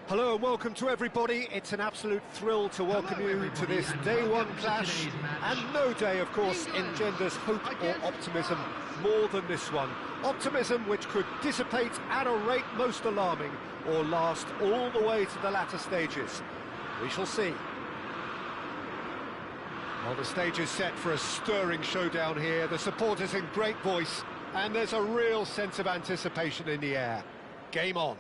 Hello and welcome to everybody. It's an absolute thrill to welcome you to this day one clash, and no day, of course, engenders hope or optimism more than this one. Optimism which could dissipate at a rate most alarming, or last all the way to the latter stages. We shall see. Well, the stage is set for a stirring showdown here. The supporters in great voice, and there's a real sense of anticipation in the air. Game on.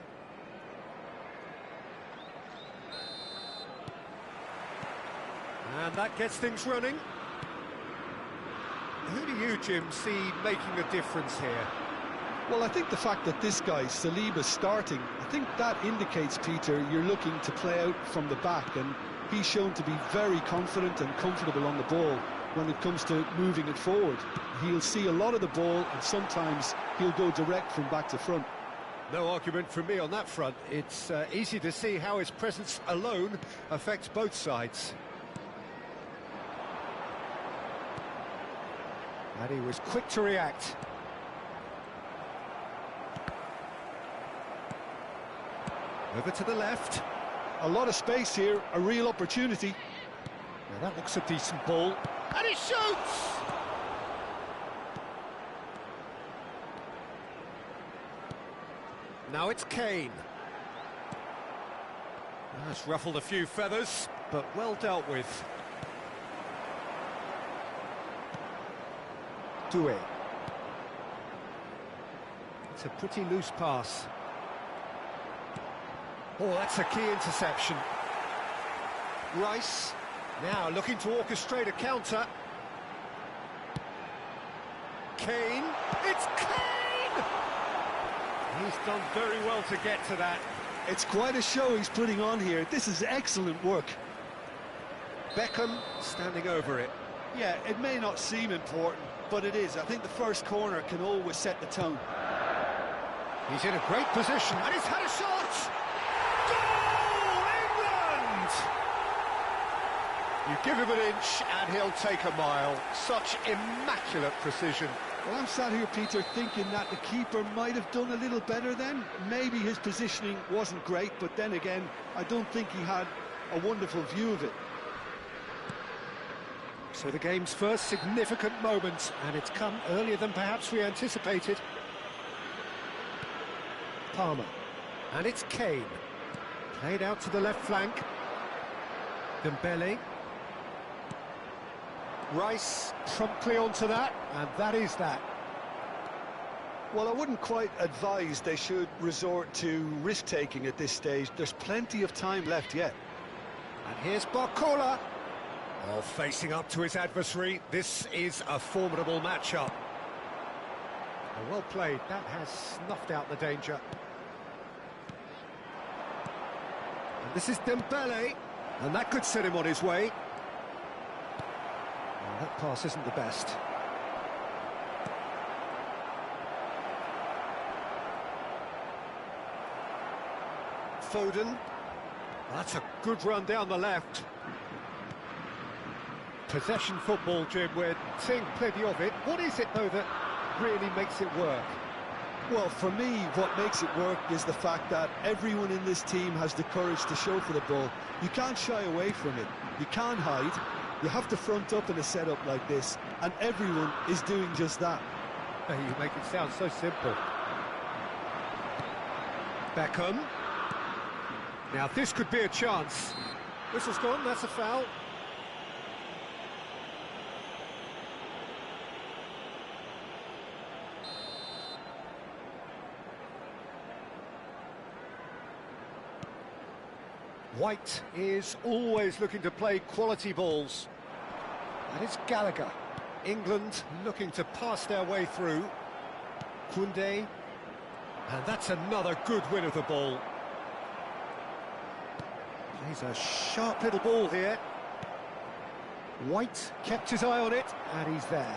And that gets things running. Who do you, Jim, see making a difference here? Well, I think the fact that this guy, Saliba's starting, I think that indicates, Peter, you're looking to play out from the back, and he's shown to be very confident and comfortable on the ball when it comes to moving it forward. He'll see a lot of the ball, and sometimes he'll go direct from back to front. No argument from me on that front. It's easy to see how his presence alone affects both sides. And he was quick to react. Over to the left. A lot of space here, a real opportunity. Now that looks a decent ball. And he shoots! Now it's Kane. That's ruffled a few feathers, but well dealt with. Doué. It's a pretty loose pass. Oh, that's a key interception. Rice, now looking to orchestrate a counter. Kane, it's Kane! He's done very well to get to that. It's quite a show he's putting on here. This is excellent work. Beckham standing over it. Yeah, it may not seem important, but it is. I think the first corner can always set the tone. He's in a great position, and he's had a shot! Goal, England! You give him an inch, and he'll take a mile. Such immaculate precision. Well, I'm sat here, Peter, thinking that the keeper might have done a little better then. Maybe his positioning wasn't great, but then again, I don't think he had a wonderful view of it. So the game's first significant moment, and it's come earlier than perhaps we anticipated. Palmer, and it's Kane. Played out to the left flank. Dembele. Rice promptly onto that, and that is that. Well, I wouldn't quite advise they should resort to risk-taking at this stage. There's plenty of time left yet. And here's Barcola. Oh, facing up to his adversary. This is a formidable matchup. Oh, well played. That has snuffed out the danger. And this is Dembele, and that could set him on his way. Oh, that pass isn't the best. Foden. That's a good run down the left. Possession football, Jim, we're seeing plenty of it. What is it, though, that really makes it work? Well, for me, what makes it work is the fact that everyone in this team has the courage to show for the ball. You can't shy away from it. You can't hide. You have to front up in a setup like this, and everyone is doing just that. You make it sound so simple. Beckham. Now, this could be a chance. Whistle's gone, that's a foul. White is always looking to play quality balls. And it's Gallagher. England looking to pass their way through. Koundé. And that's another good win of the ball. Plays a sharp little ball here. White kept his eye on it, and he's there.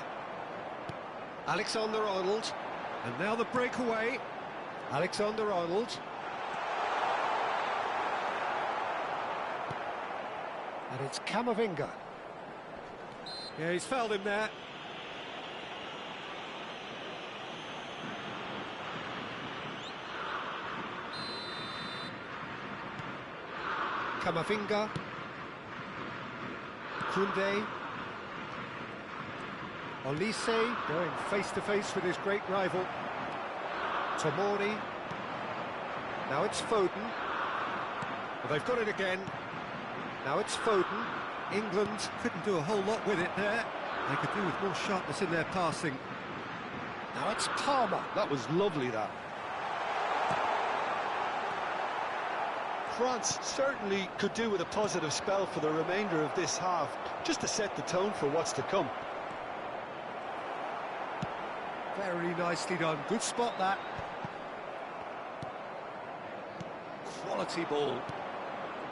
Alexander-Arnold. And now the breakaway. Alexander-Arnold. And it's Camavinga. Yeah, he's fouled him there. Camavinga. Koundé. Olise going face-to-face with his great rival. Tomori. Now it's Foden. Well, they've got it again. Now it's Foden. England couldn't do a whole lot with it there. They could do with more sharpness in their passing. Now it's Palmer. That was lovely, that. France certainly could do with a positive spell for the remainder of this half, just to set the tone for what's to come. Very nicely done. Good spot, that. Quality ball.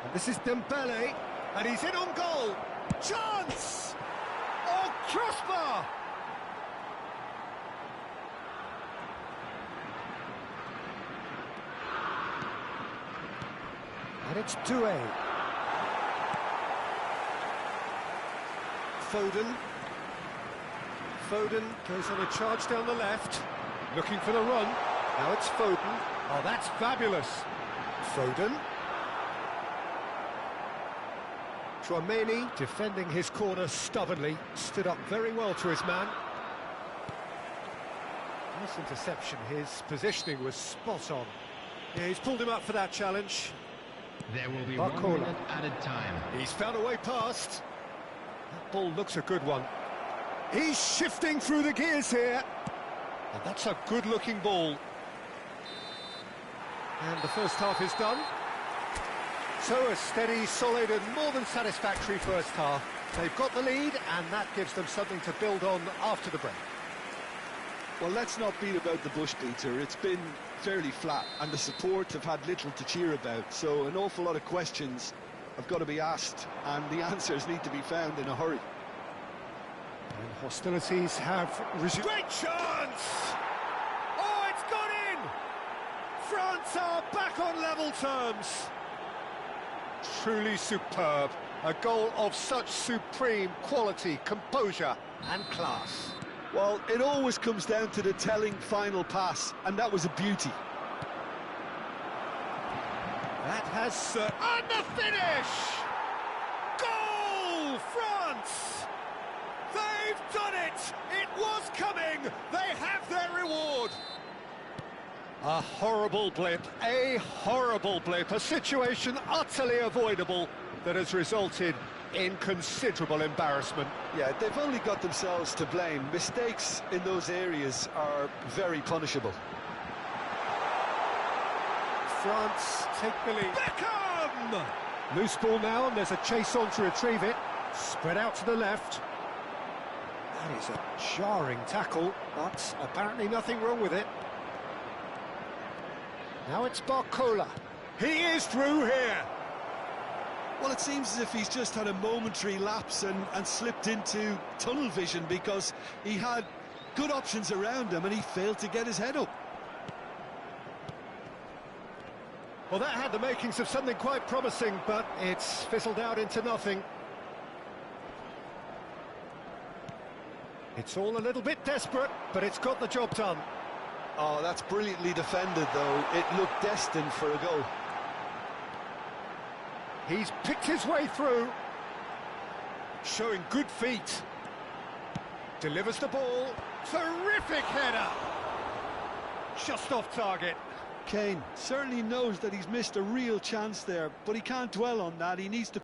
And this is Dembele, and he's in on goal. Chance! Oh, crossbar! And it's Doué. Foden. Foden goes on a charge down the left, looking for the run. Now it's Foden. Oh, that's fabulous. Foden. Tchouaméni defending his corner stubbornly, stood up very well to his man. Nice interception, his positioning was spot on. Yeah, he's pulled him up for that challenge. There will be 1 minute added time. He's found a way past. That ball looks a good one. He's shifting through the gears here. And that's a good-looking ball. And the first half is done. So a steady, solid and more than satisfactory first half. They've got the lead and that gives them something to build on after the break. Well, let's not beat about the bush, Peter. It's been fairly flat and the support have had little to cheer about. So an awful lot of questions have got to be asked and the answers need to be found in a hurry. And hostilities have resumed. Great chance! Oh, it's gone in! France are back on level terms. Truly superb. A goal of such supreme quality, composure and class. Well, it always comes down to the telling final pass, and that was a beauty. That has... and the finish! Goal, France! They've done it! It was coming! They have their reward! A horrible blip, a situation utterly avoidable that has resulted in considerable embarrassment. Yeah, they've only got themselves to blame. Mistakes in those areas are very punishable. France take the lead. Beckham! Loose ball now, and there's a chase on to retrieve it. Spread out to the left. That is a jarring tackle, but apparently nothing wrong with it. Now it's Barcola. He is through here. Well, it seems as if he's just had a momentary lapse and slipped into tunnel vision because he had good options around him and he failed to get his head up. Well, that had the makings of something quite promising, but it's fizzled out into nothing. It's all a little bit desperate, but it's got the job done. Oh, that's brilliantly defended, though. It looked destined for a goal. He's picked his way through, showing good feet. Delivers the ball. Terrific header. Just off target. Kane certainly knows that he's missed a real chance there, but he can't dwell on that. He needs to